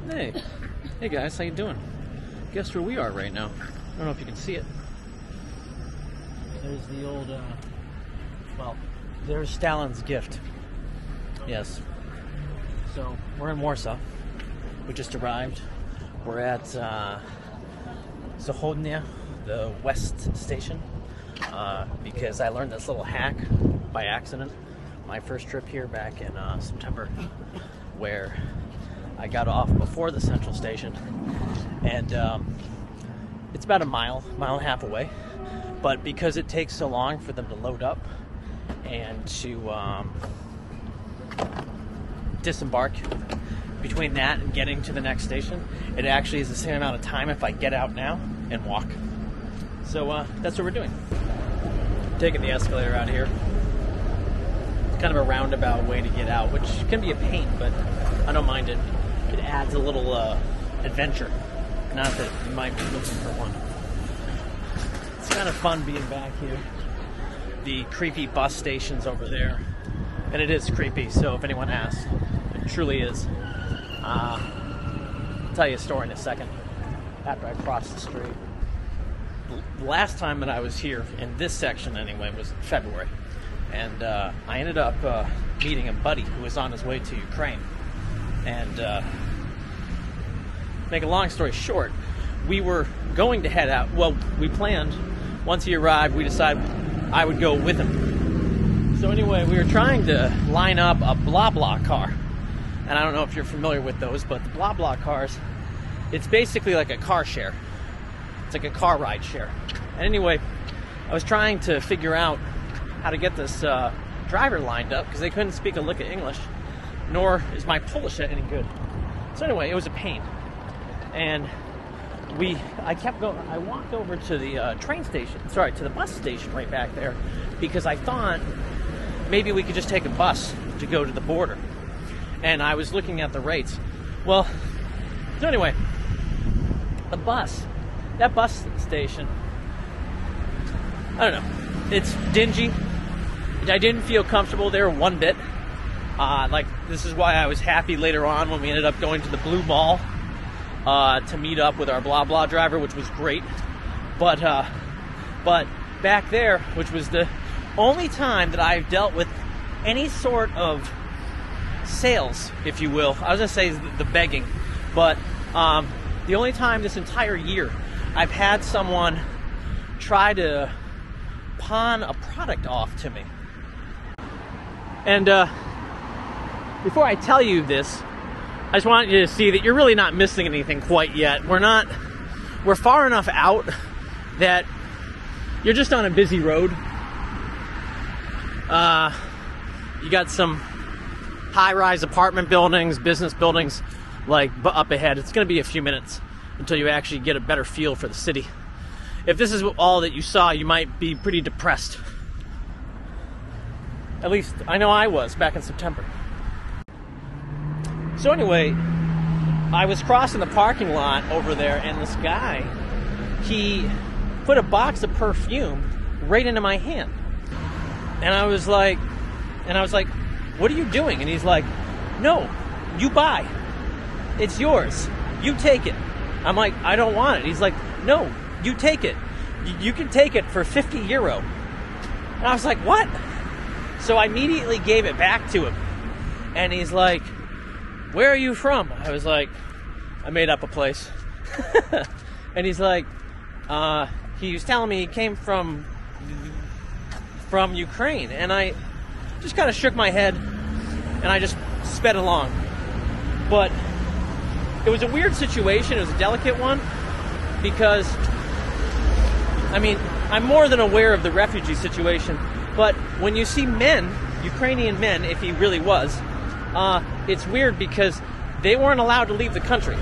Hey. Hey guys, how you doing? Guess where we are right now? I don't know if you can see it. There's the old, well, there's Stalin's gift. Yes. So, we're in Warsaw. We just arrived. We're at Zachodnia, the west station, because I learned this little hack by accident. My first trip here back in September, where I got off before the central station, and it's about a mile and a half away, but because it takes so long for them to load up and to disembark between that and getting to the next station, it actually is the same amount of time if I get out now and walk. So that's what we're doing. Taking the escalator out here. It's kind of a roundabout way to get out, which can be a pain, but I don't mind it. It adds a little adventure. Not that you might be looking for one. It's kind of fun being back here. The creepy bus station's over there. And it is creepy, so if anyone asks, it truly is. I'll tell you a story in a second after I cross the street. The last time that I was here, in this section anyway, was February. And I ended up meeting a buddy who was on his way to Ukraine. And make a long story short, we were going to head out. Well, we planned, once he arrived, we decided I would go with him. So anyway, we were trying to line up a BlaBla Car. And I don't know if you're familiar with those, but the BlaBla Cars, it's basically like a car share. It's like a car ride share. And anyway, I was trying to figure out how to get this driver lined up, because they couldn't speak a lick of English, nor is my Polish any good. So anyway, it was a pain. And I kept going. I walked over to the to the bus station right back there, because I thought maybe we could just take a bus to go to the border. And I was looking at the rates. Well, so anyway, that bus station, I don't know, it's dingy. I didn't feel comfortable there one bit. This is why I was happy later on when we ended up going to the Blue Mall to meet up with our BlaBla driver, which was great. But back there, which was the only time that I've dealt with any sort of sales, if you will. I was going to say the begging, but the only time this entire year I've had someone try to pawn a product off to me. And before I tell you this, I just want you to see that you're really not missing anything quite yet. We're far enough out that you're just on a busy road. You got some high-rise apartment buildings, business buildings, up ahead. It's going to be a few minutes until you actually get a better feel for the city. If this is all that you saw, you might be pretty depressed. At least, I know I was back in September. So anyway, I was crossing the parking lot over there, and this guy, he put a box of perfume right into my hand. And I was like, what are you doing? And he's like, no, you buy. It's yours. You take it. I'm like, I don't want it. He's like, no, you take it. You can take it for 50 euro. And I was like, what? So I immediately gave it back to him. And he's like, where are you from? I was like, I made up a place. And he's like, he was telling me he came from Ukraine. And I just kind of shook my head, and I just sped along. But it was a weird situation. It was a delicate one, because, I mean, I'm more than aware of the refugee situation, but when you see men, Ukrainian men, if he really was, it's weird because they weren't allowed to leave the country.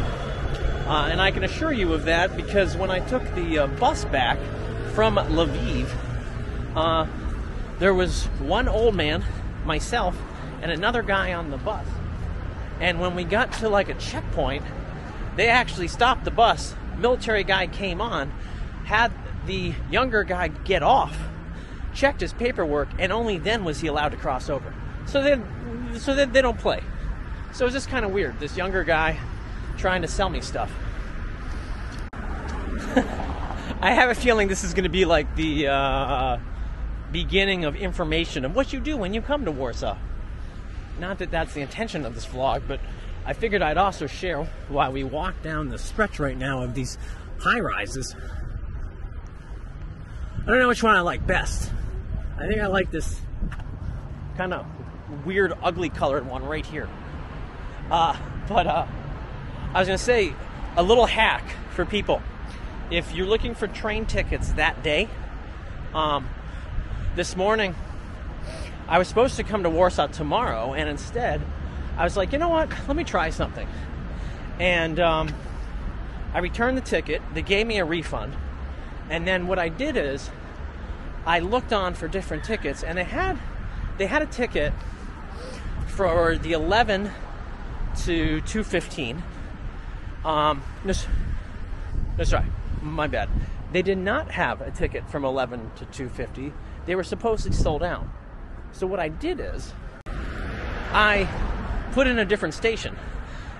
And I can assure you of that, because when I took the bus back from Lviv, there was one old man, myself, and another guy on the bus. And when we got to a checkpoint, they actually stopped the bus. Military guy came on, had the younger guy get off, checked his paperwork, and only then was he allowed to cross over. So then they don't play. So it was just kind of weird. This younger guy trying to sell me stuff. I have a feeling this is going to be like the beginning of information of what you do when you come to Warsaw. Not that that's the intention of this vlog, but I figured I'd also share while we walk down the stretch right now of these high-rises. I don't know which one I like best. I think I like this kind of weird, ugly colored one right here. I was going to say, a little hack for people. If you're looking for train tickets that day, this morning, I was supposed to come to Warsaw tomorrow, and instead, I was like, you know what, let me try something. And I returned the ticket, they gave me a refund, and then what I did is, I looked on for different tickets, and they had a ticket for the 11 to 2:15. That's right, my bad. They did not have a ticket from 11 to 2:50. They were supposedly sold out. So what I did is, I put in a different station.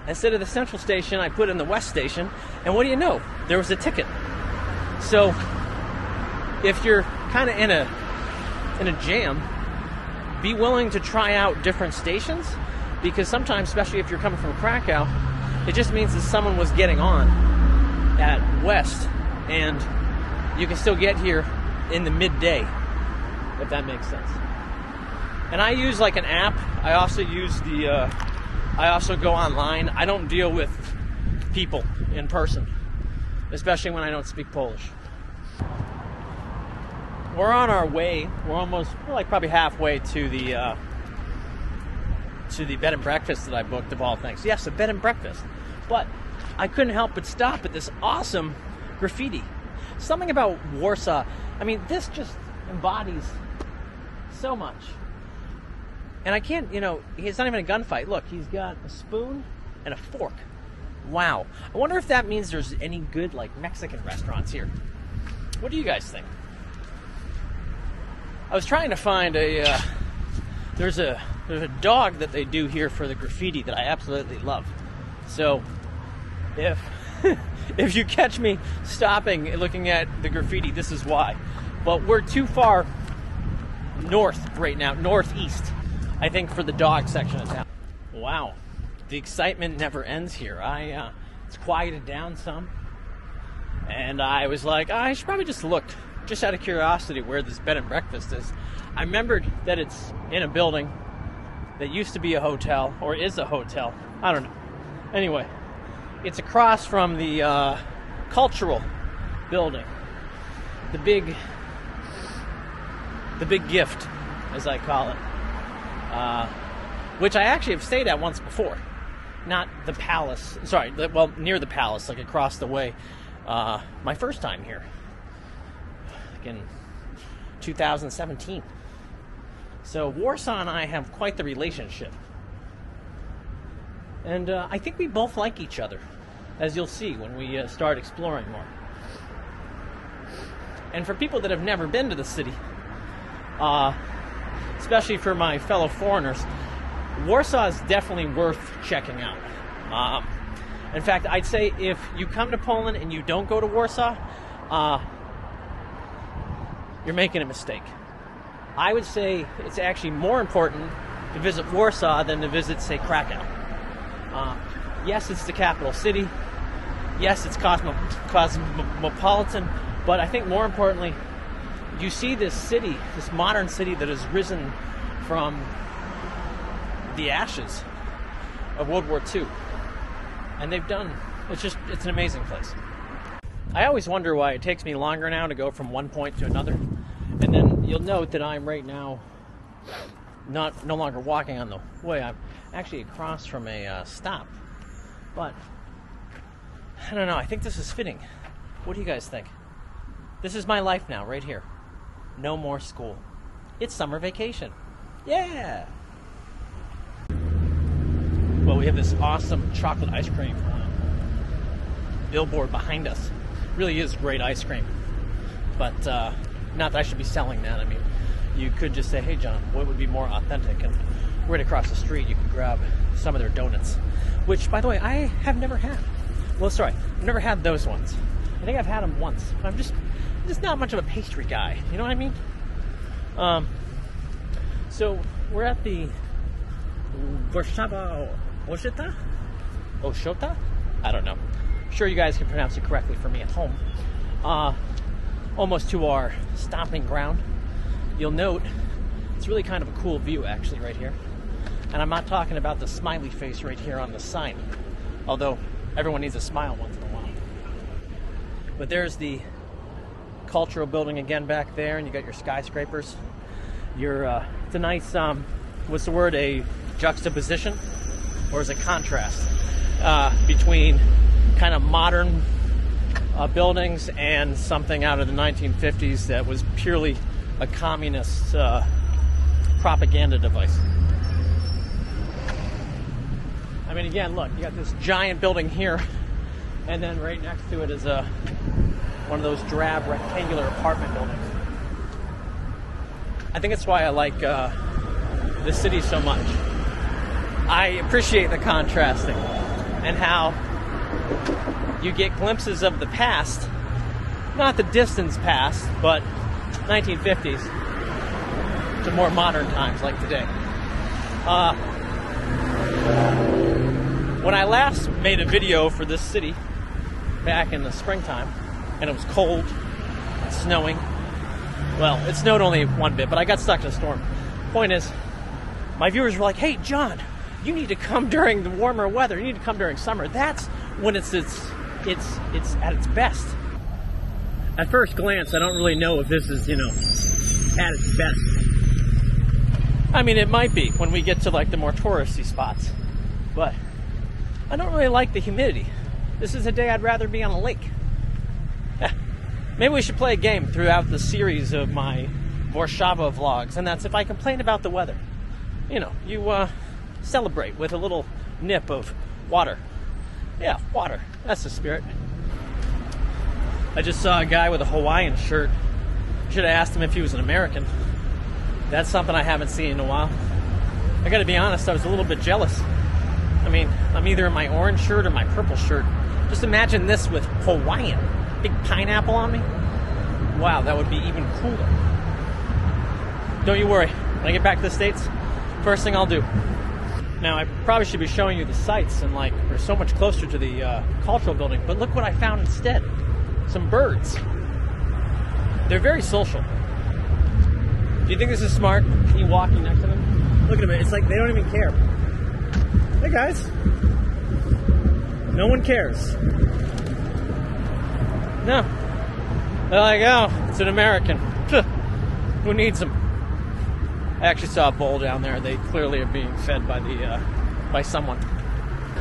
Instead of the central station, I put in the west station, and what do you know? There was a ticket. So, if you're kind of in a jam, be willing to try out different stations, because sometimes, especially if you're coming from Krakow, it just means that someone was getting on at west, and you can still get here in the midday, if that makes sense. And I use like an app. I also use I also go online. I don't deal with people in person, especially when I don't speak Polish. We're on our way. We're like probably halfway to the bed and breakfast that I booked, of all things. Yes, a bed and breakfast. But I couldn't help but stop at this awesome graffiti. Something about Warsaw. I mean, this just embodies so much. And I can't, it's not even a gunfight. Look, he's got a spoon and a fork. Wow. I wonder if that means there's any good, like, Mexican restaurants here. What do you guys think? I was trying to find there's a dog that they do here for the graffiti that I absolutely love. So, if if you catch me stopping and looking at the graffiti, this is why. But we're too far north right now, northeast, I think, for the dog section of town. Wow, the excitement never ends here. It's quieted down some, and I was like, I should probably just look, just out of curiosity, where this bed and breakfast is. I remembered that it's in a building that used to be a hotel, or is a hotel. I don't know. Anyway, it's across from the cultural building, the big gift, as I call it. Which I actually have stayed at once before. Not the palace, sorry, well, near the palace, like across the way. My first time here, like in 2017. So Warsaw and I have quite the relationship. And I think we both like each other, as you'll see when we start exploring more. And for people that have never been to the city, especially for my fellow foreigners, Warsaw is definitely worth checking out. In fact, I'd say if you come to Poland and you don't go to Warsaw, you're making a mistake. I would say it's actually more important to visit Warsaw than to visit, say, Krakow. Yes, it's the capital city. Yes, it's cosmopolitan. But I think more importantly, you see this city, this modern city that has risen from the ashes of World War II. And they've done, it's an amazing place. I always wonder why it takes me longer now to go from one point to another. And then you'll note that I'm right now no longer walking on the way. I'm actually across from a stop. But, I don't know, I think this is fitting. What do you guys think? This is my life now, right here. No more school. It's summer vacation. Yeah! Well, we have this awesome chocolate ice cream billboard behind us. Really is great ice cream. But, not that I should be selling that. I mean, you could just say, hey, John, what would be more authentic? And right across the street, you could grab some of their donuts, which, by the way, I have never had. Well, sorry, I've never had those ones. I think I've had them once. But I'm just not much of a pastry guy. You know what I mean? So we're at the Warsaw Ochota? Ochota? I don't know. I'm sure you guys can pronounce it correctly for me at home. Almost to our stomping ground. You'll note it's really kind of a cool view actually right here. And I'm not talking about the smiley face right here on the sign. Although everyone needs a smile once in a while. But there's the cultural building again back there, and you got your skyscrapers. It's a nice, what's the word, a juxtaposition? Or is it contrast? Between kind of modern buildings and something out of the 1950s that was purely a communist propaganda device. I mean, again, look, you got this giant building here, and then right next to it is one of those drab rectangular apartment buildings. I think that's why I like the city so much. I appreciate the contrasting and how you get glimpses of the past, not the distant past, but 1950s to more modern times like today. When I last made a video for this city back in the springtime, and it was cold, and snowing. Well, it snowed only one bit, but I got stuck in a storm. Point is, my viewers were like, "Hey, John, you need to come during the warmer weather. You need to come during summer. That's when it's at its best." At first glance, I don't really know if this is, at its best. I mean, it might be when we get to like the more touristy spots, but I don't really like the humidity. This is a day I'd rather be on a lake. Maybe we should play a game throughout the series of my Warszawa vlogs, and that's if I complain about the weather. You celebrate with a little nip of water. Yeah, water. That's the spirit. I just saw a guy with a Hawaiian shirt. Should have asked him if he was an American. That's something I haven't seen in a while. I gotta be honest, I was a little bit jealous. I mean, I'm either in my orange shirt or my purple shirt. Just imagine this with Hawaiian. Big pineapple on me. Wow, that would be even cooler. Don't you worry. When I get back to the States, first thing I'll do. Now, I probably should be showing you the sights, and we're so much closer to the cultural building, but look what I found instead. Some birds. They're very social. Do you think this is smart? You walking next to them? Look at them. It's like they don't even care. Hey, guys. No one cares. No. They're like, oh, it's an American. Who needs them? I actually saw a bull down there. They clearly are being fed by someone.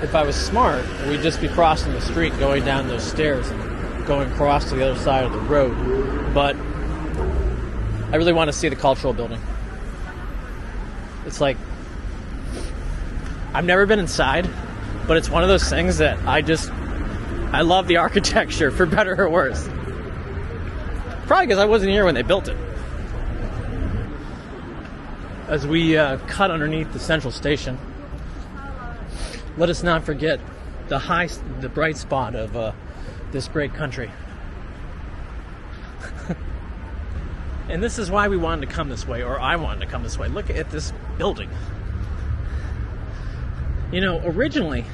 If I was smart, we'd just be crossing the street, going down those stairs, and going across to the other side of the road. But I really want to see the cultural building. It's like, I've never been inside, but it's one of those things that I love the architecture, for better or worse. Probably because I wasn't here when they built it. As we cut underneath the central station, let us not forget the bright spot of this great country. And this is why we wanted to come this way, or I wanted to come this way. Look at this building. Originally,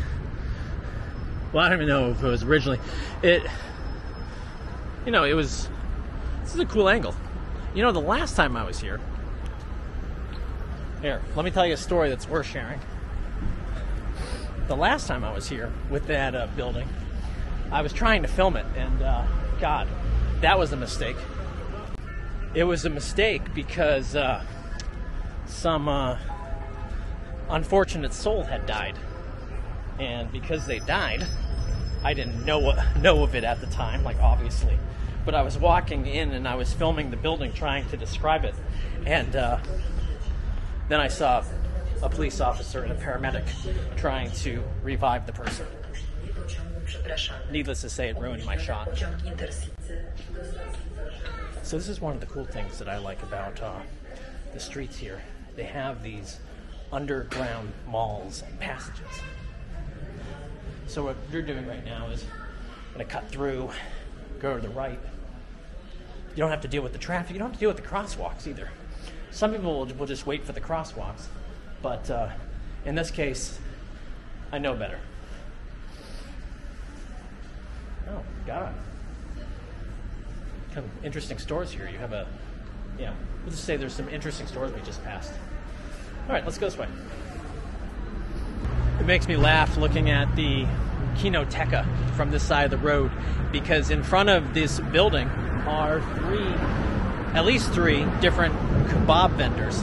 well, I don't even know if it was originally, this is a cool angle. The last time I was here, let me tell you a story that's worth sharing. The last time I was here with that building, I was trying to film it, and God, that was a mistake. It was a mistake because some unfortunate soul had died. And because they died, I didn't know of it at the time, obviously. But I was walking in and I was filming the building, trying to describe it. And then I saw a police officer and a paramedic trying to revive the person. Needless to say, it ruined my shot. So this is one of the cool things that I like about the streets here. They have these underground malls and passages. So what you're doing right now is going to cut through, go to the right. You don't have to deal with the traffic. You don't have to deal with the crosswalks either. Some people will just wait for the crosswalks, but in this case, I know better. Oh, God. Kind of interesting stores here. You have we'll just say there's some interesting stores we just passed. All right, let's go this way. It makes me laugh looking at the Kinoteca from this side of the road, because in front of this building are at least three different kebab vendors.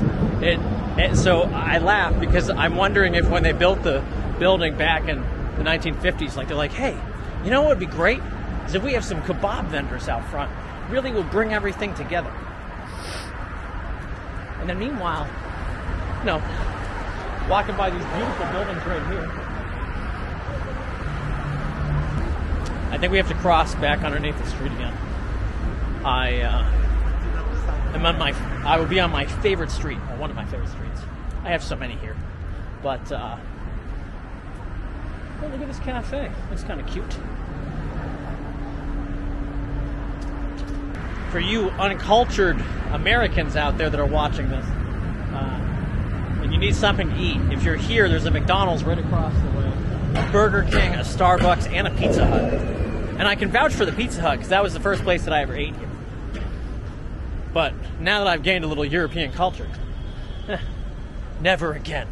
So I laugh because I'm wondering if when they built the building back in the 1950s, they're like, hey, you know what would be great? Is if we have some kebab vendors out front. Really will bring everything together. And then meanwhile, walking by these beautiful buildings right here, I think we have to cross back underneath the street again. I will be on my favorite street, or one of my favorite streets. I have so many here, but look at this cafe. It's kind of cute. For you uncultured Americans out there that are watching this, and you need something to eat, if you're here, there's a McDonald's right across the way, a Burger King, a Starbucks, and a Pizza Hut. And I can vouch for the Pizza Hut because that was the first place that I ever ate here. But now that I've gained a little European culture, never again.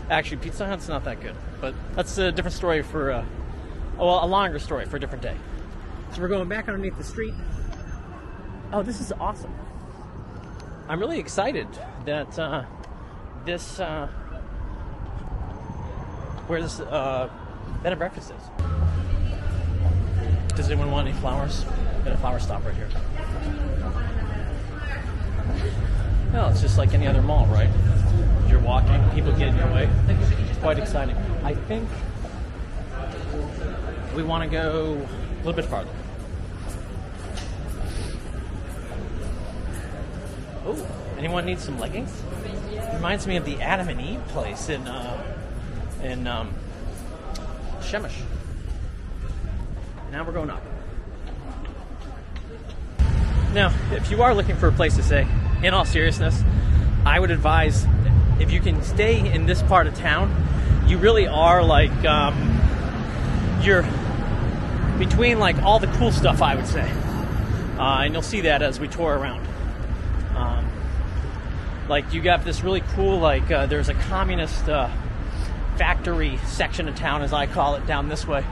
Actually, Pizza Hut's not that good, but that's a different story for, a longer story for a different day. So we're going back underneath the street. Oh, this is awesome. I'm really excited that where this bed and breakfast is. Does anyone want any flowers? Got a flower stop right here. No, it's just like any other mall, right? You're walking, people get in your way. It's quite exciting. I think we want to go a little bit farther. Oh, anyone need some leggings? Reminds me of the Adam and Eve place in Przemyśl. Now we're going up. Now, if you are looking for a place to stay, in all seriousness, I would advise, if you can stay in this part of town, you really are you're between all the cool stuff, I would say. And you'll see that as we tour around. You got this really cool, there's a communist factory section of town, as I call it, down this way.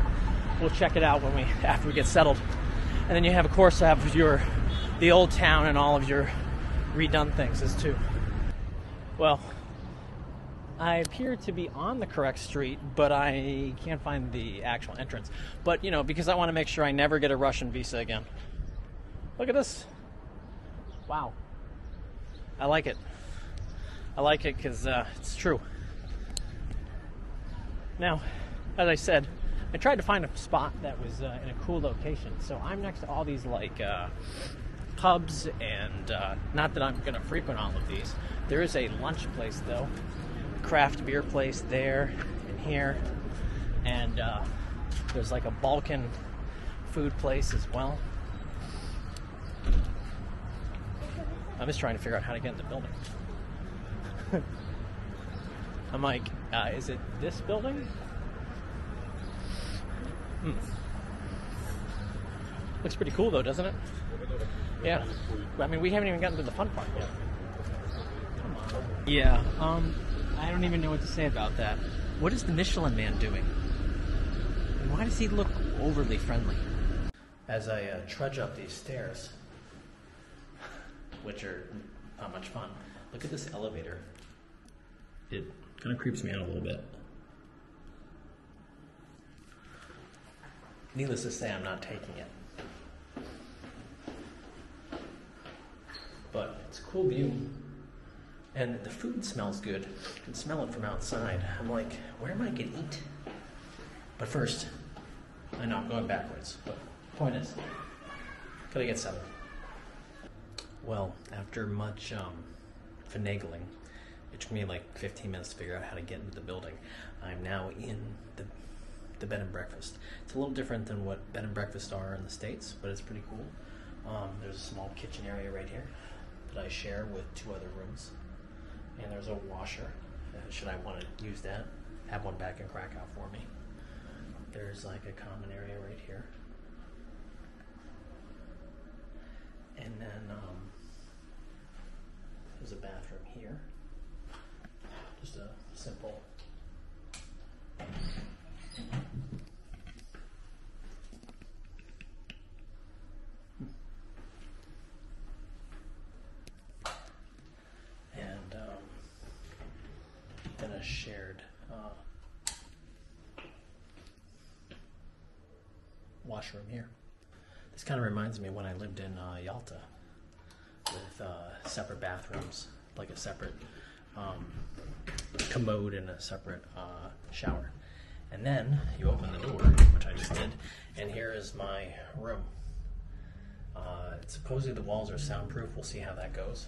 We'll check it out after we get settled. And then you have, of course, the old town and all of your redone things as too. Well, I appear to be on the correct street, but I can't find the actual entrance. But, because I want to make sure I never get a Russian visa again. Look at this. Wow. I like it. I like it because it's true. Now, as I said, I tried to find a spot that was in a cool location. So I'm next to all these pubs, and not that I'm going to frequent all of these. There is a lunch place though, craft beer place there and here, and there's a Balkan food place as well. I'm just trying to figure out how to get in the building. I'm is it this building? Looks pretty cool though, doesn't it? Yeah. I mean, we haven't even gotten to the fun part yet. Come on. Yeah, I don't even know what to say about that. What is the Michelin Man doing? And why does he look overly friendly? As I trudge up these stairs, which are not much fun, look at this elevator. It kind of creeps me out a little bit. Needless to say, I'm not taking it. But it's a cool view. And the food smells good. You can smell it from outside. I'm like, where am I going to eat? But first, I know I'm going backwards. But the point is, gotta get settled. Well, after much finagling it took me like 15 minutes to figure out how to get into the building. I'm now in the bed and breakfast. It's a little different than what bed and breakfasts are in the States, but it's pretty cool. There's a small kitchen area right here that I share with 2 other rooms. And there's a washer, should I want to use that. Have one back in Krakow for me. There's like a common area right here. And then there's a bathroom here. Just a simple and then a shared washroom here. This kind of reminds me of when I lived in Yalta with separate bathrooms, like a separate commode and a separate shower. And then you open the door, which I just did, and here is my room. Supposedly the walls are soundproof. We'll see how that goes.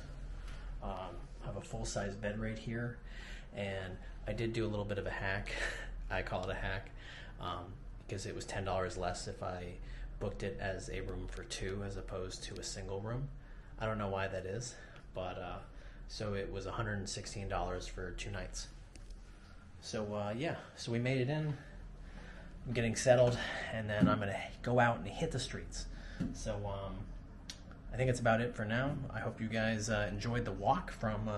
I have a full-size bed right here, and I did do a little bit of a hack. I call it a hack because it was $10 less if I booked it as a room for 2 as opposed to a single room. I don't know why that is, but so it was $116 for 2 nights. So yeah, so we made it in. I'm getting settled, and then I'm gonna go out and hit the streets. So I think it's about it for now. I hope you guys enjoyed the walk from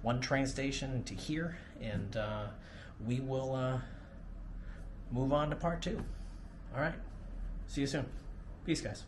one train station to here, and we will move on to part 2. All right, see you soon. Peace, guys.